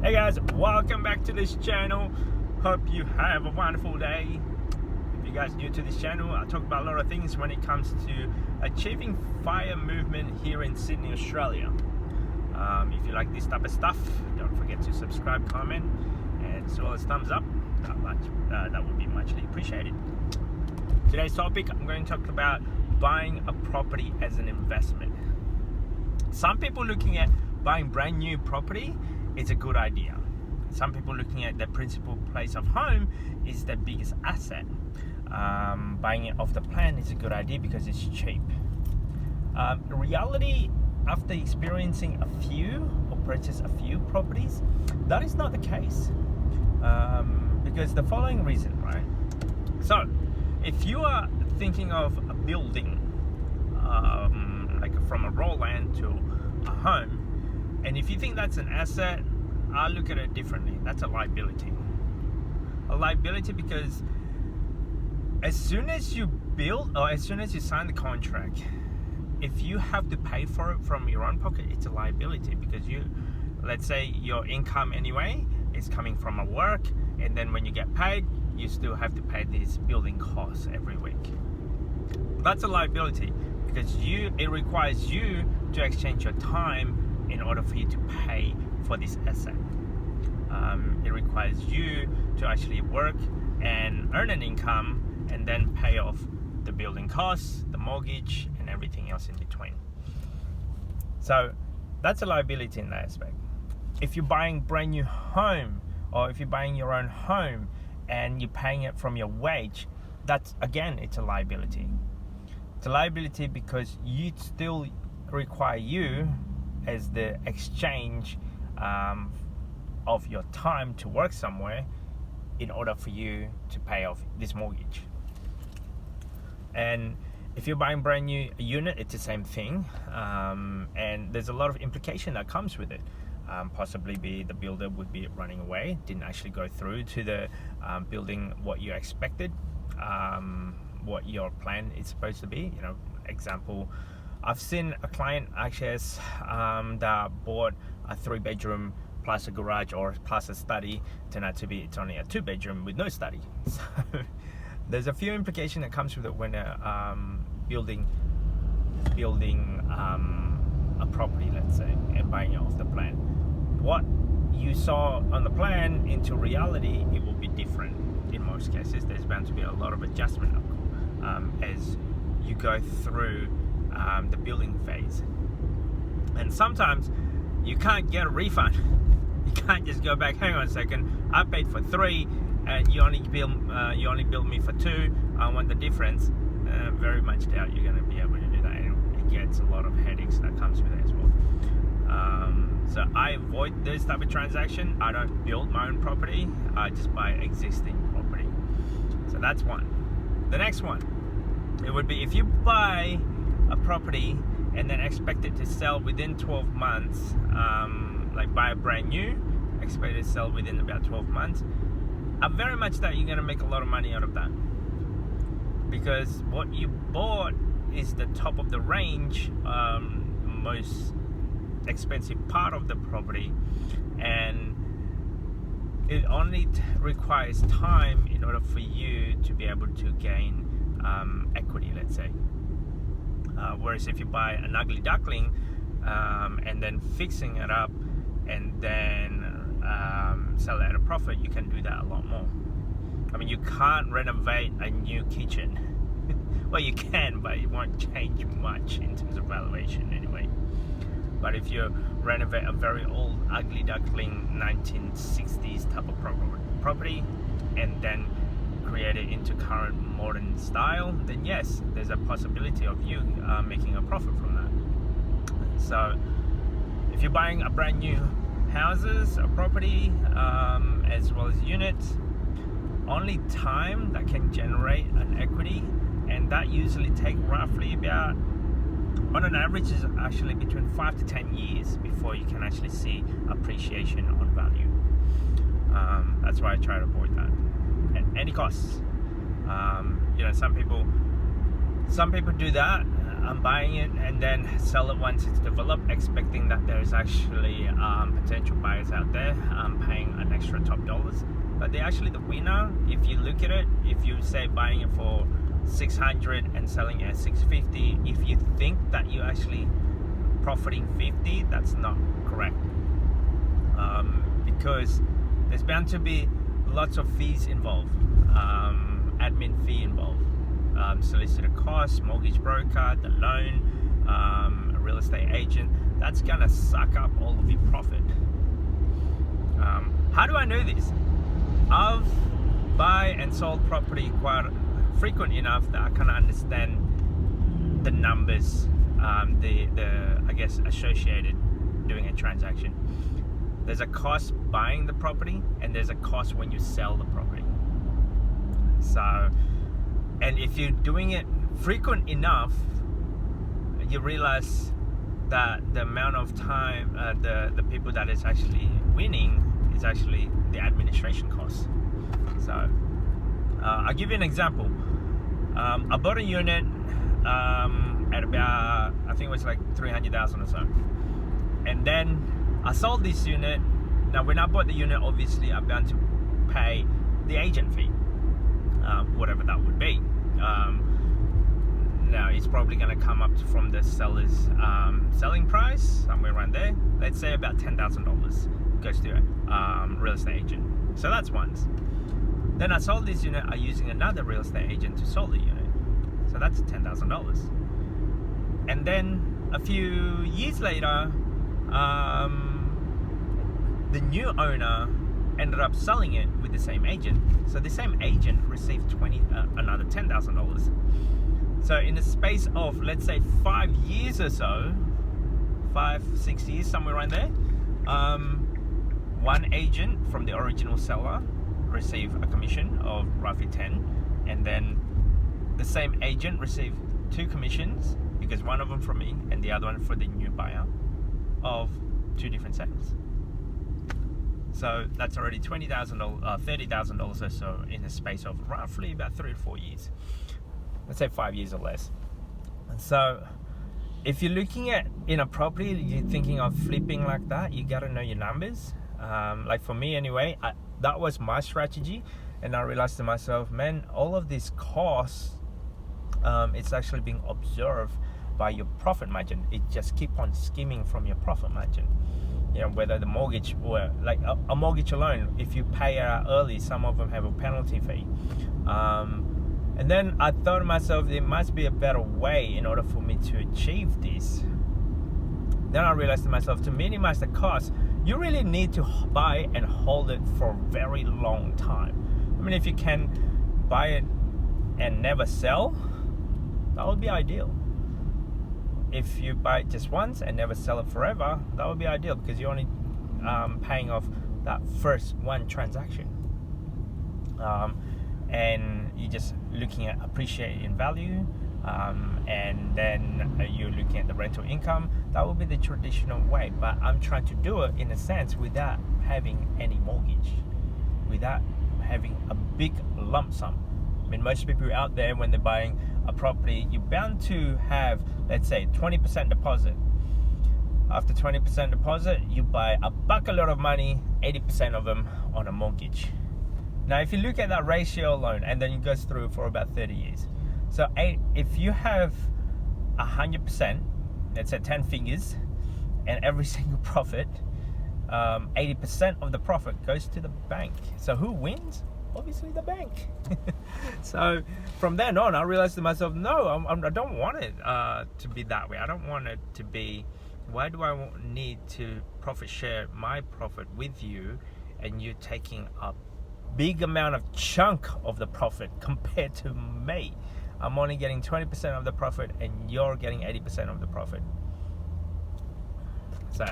Hey guys, welcome back to this channel. Hope you have a wonderful day. If you guys are new to this channel, I talk about a lot of things when it comes to achieving fire movement here in Sydney, Australia. If you like this type of stuff, don't forget to subscribe, comment, and as well as thumbs up. That would be muchly appreciated. Today's topic, I'm going to talk about buying a property as an investment. Some people looking at buying brand new property is a good idea. Some people looking at the principal place of home is the biggest asset. Buying it off the plan is a good idea because it's cheap. In reality, after experiencing a few or purchase a few properties, that is not the case. Because the following reason, right? So, if you are thinking of a building, like from a raw land to a home, and if you think that's an asset, I look at it differently. That's a liability. A liability because as soon as you build or as soon as you sign the contract, if you have to pay for it from your own pocket, it's a liability because let's say your income anyway is coming from a work, and then when you get paid, you still have to pay these building costs every week. That's a liability because it requires you to exchange your time in order for you to pay for this asset. It requires you to actually work and earn an income and then pay off the building costs, the mortgage, and everything else in between. So that's a liability in that aspect. If you're buying brand new home, or if you're buying your own home and you're paying it from your wage, that's again, it's a liability. It's a liability because you still require you as the exchange of your time to work somewhere in order for you to pay off this mortgage. And if you're buying brand new unit, it's the same thing, and there's a lot of implication that comes with it. Possibly the builder would be running away, didn't actually go through to the building what you expected, what your plan is supposed to be. Example, I've seen a client actually that bought a 3-bedroom plus a garage or plus a study, turned out to be it's only a 2-bedroom with no study. So there's a few implications that comes with it when building a property, let's say, and buying it off the plan. What you saw on the plan into reality, it will be different. In most cases, there's bound to be a lot of adjustment as you go through the building phase, and sometimes you can't get a refund. You can't just go back, hang on a second, I paid for 3 and you only billed me for 2, I want the difference. Very much doubt you're going to be able to do that, and it gets a lot of headaches that comes with it as well. So I avoid this type of transaction. I don't build my own property, I just buy existing property. So that's one. The next one, it would be if you buy a property and then expect it to sell within 12 months, like buy a brand new, expect it to sell within about 12 months, I very much doubt you're going to make a lot of money out of that, because what you bought is the top of the range, most expensive part of the property, and it only requires time in order for you to be able to gain equity, let's say. Whereas if you buy an ugly duckling and then fixing it up and then sell it at a profit, you can do that a lot more. I mean, you can't renovate a new kitchen. Well, you can, but it won't change much in terms of valuation anyway. But if you renovate a very old ugly duckling 1960s type of property and then create it into current modern style, then yes, there's a possibility of you making a profit from that. So if you're buying a brand new houses, a property, as well as units, only time that can generate an equity, and that usually take roughly about, on an average, is actually between 5 to 10 years before you can actually see appreciation on value. That's why I try to avoid that at any costs. Some people do that buying it and then sell it once it's developed, expecting that there's actually potential buyers out there paying an extra top dollars. But they're actually the winner. If you look at it, if you say buying it for 600 and selling it at 650, if you think that you're actually profiting 50, that's not correct. Because there's bound to be lots of fees involved, admin fee involved, solicitor costs, mortgage broker, the loan, a real estate agent. That's gonna suck up all of your profit. How do I know this? I've buy and sold property quite frequent enough that I can understand the numbers, the I guess associated doing a transaction. There's a cost buying the property and there's a cost when you sell the property. So, and if you're doing it frequent enough, you realize that the amount of time the people that is actually winning is actually the administration costs. So I'll give you an example. I bought a unit at about, I think it was like 300,000 or so, and then I sold this unit. Now when I bought the unit, obviously I'm bound to pay the agent fee, whatever that would be. Now it's probably going to come up from the seller's selling price, somewhere around there. Let's say about $10,000 goes to a real estate agent. So that's once. Then I sold this unit using another real estate agent to sell the unit. So that's $10,000. And then a few years later, the new owner ended up selling it with the same agent. So the same agent received another $10,000. So in the space of, let's say, 5 years or so, 5-6 years, somewhere around there, one agent from the original seller received a commission of roughly 10, and then the same agent received 2 commissions, because one of them from me and the other one for the new buyer, of 2 different sales. So that's already $20,000, $30,000 or so in the space of roughly about 3 or 4 years. Let's say 5 years or less. And so if you're looking at in a property, you're thinking of flipping like that, you got to know your numbers. Like for me anyway, that was my strategy, and I realized to myself, man, all of these costs, it's actually being observed by your profit margin. It just keep on skimming from your profit margin. You know, whether the mortgage or like a mortgage alone, if you pay out early, some of them have a penalty fee. And then I thought to myself, there must be a better way in order for me to achieve this. Then I realized to myself, to minimize the cost, you really need to buy and hold it for a very long time. I mean, if you can buy it and never sell, that would be ideal. If you buy it just once and never sell it forever, that would be ideal, because you're only paying off that first one transaction. And you're just looking at appreciating value, and then you're looking at the rental income. That would be the traditional way, but I'm trying to do it in a sense without having any mortgage, without having a big lump sum. I mean, most people out there, when they're buying a property, you're bound to have, let's say, 20% deposit. After 20% deposit, you buy a bucket of money, 80% of them on a mortgage. Now, if you look at that ratio alone, and then it goes through for about 30 years. So if you have 100%, let's say 10 figures, and every single profit, 80% of the profit goes to the bank. So who wins? Obviously the bank. So from then on, I realized to myself, no, I don't want it to be that way. I don't want it to be, why do I need to profit share my profit with you, and you're taking a big amount of chunk of the profit compared to me? I'm only getting 20% of the profit and you're getting 80% of the profit. So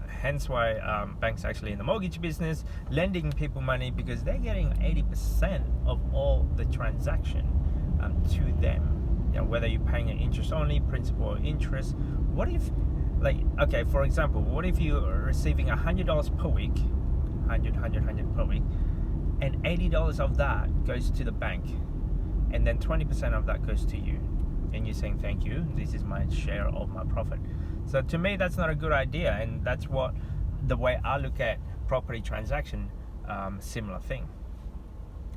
hence why banks actually in the mortgage business, lending people money, because they're getting 80% of all the transaction to them. You know, whether you're paying an interest only, principal or interest. What if, like, okay, for example, what if you're receiving $100 per week, 100 per week, and $80 of that goes to the bank, and then 20% of that goes to you? and you're saying thank you, this is my share of my profit. So to me, that's not a good idea, and that's what the way I look at property transaction, similar thing.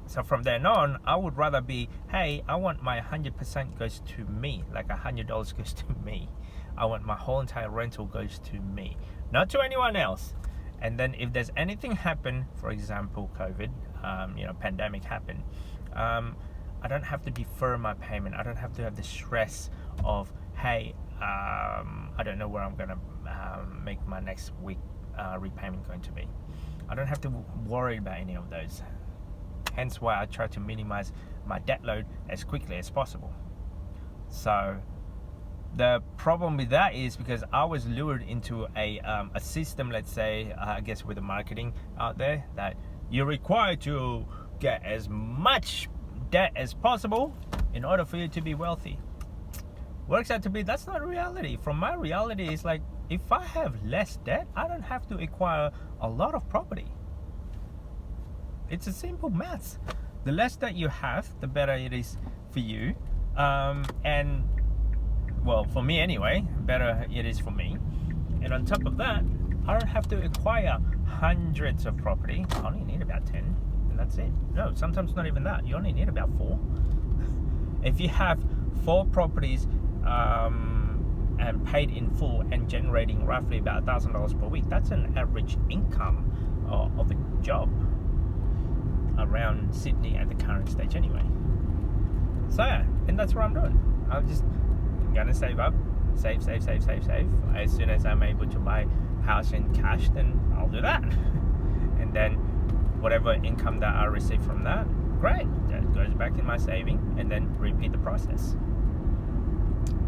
So from then on, I would rather be, hey, I want my 100% goes to me, like $100 goes to me. I want my whole entire rental goes to me, not to anyone else. And then if there's anything happen, for example, COVID, pandemic happened, I don't have to defer my payment. I don't have to have the stress of, hey, I don't know where I'm gonna make my next week repayment going to be. I don't have to worry about any of those. Hence why I try to minimize my debt load as quickly as possible. So the problem with that is because I was lured into a system, let's say, I guess with the marketing out there, that you're required to get as much debt as possible in order for you to be wealthy. Works out to be, that's not reality. From my reality, it's like, if I have less debt, I don't have to acquire a lot of property. It's a simple maths. The less that you have, the better it is for you. And well, for me anyway, better it is for me. And on top of that, I don't have to acquire hundreds of property. I only need about 10, and that's it. No, sometimes not even that. You only need about 4. If you have 4 properties and paid in full and generating roughly about $1,000 per week, that's an average income of a job around Sydney at the current stage anyway. So yeah, and that's what I'm doing. I'm just gonna save up, save. As soon as I'm able to buy house in cash, then I'll do that. And then whatever income that I receive from that, great, that goes back in my saving, and then repeat the process.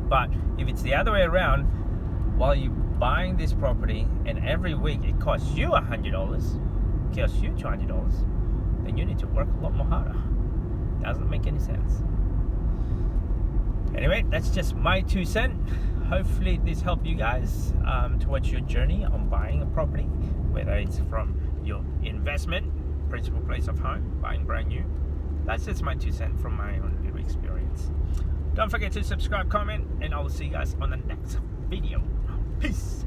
But if it's the other way around, while you're buying this property and every week it costs you $100, costs you $200, then you need to work a lot more harder. Doesn't make any sense. Anyway, that's just my 2 cents. Hopefully this helped you guys towards your journey on buying a property, whether it's from your investment, principal place of home, buying brand new. That's just my 2 cents from my own little experience. Don't forget to subscribe, comment, and I will see you guys on the next video. Peace.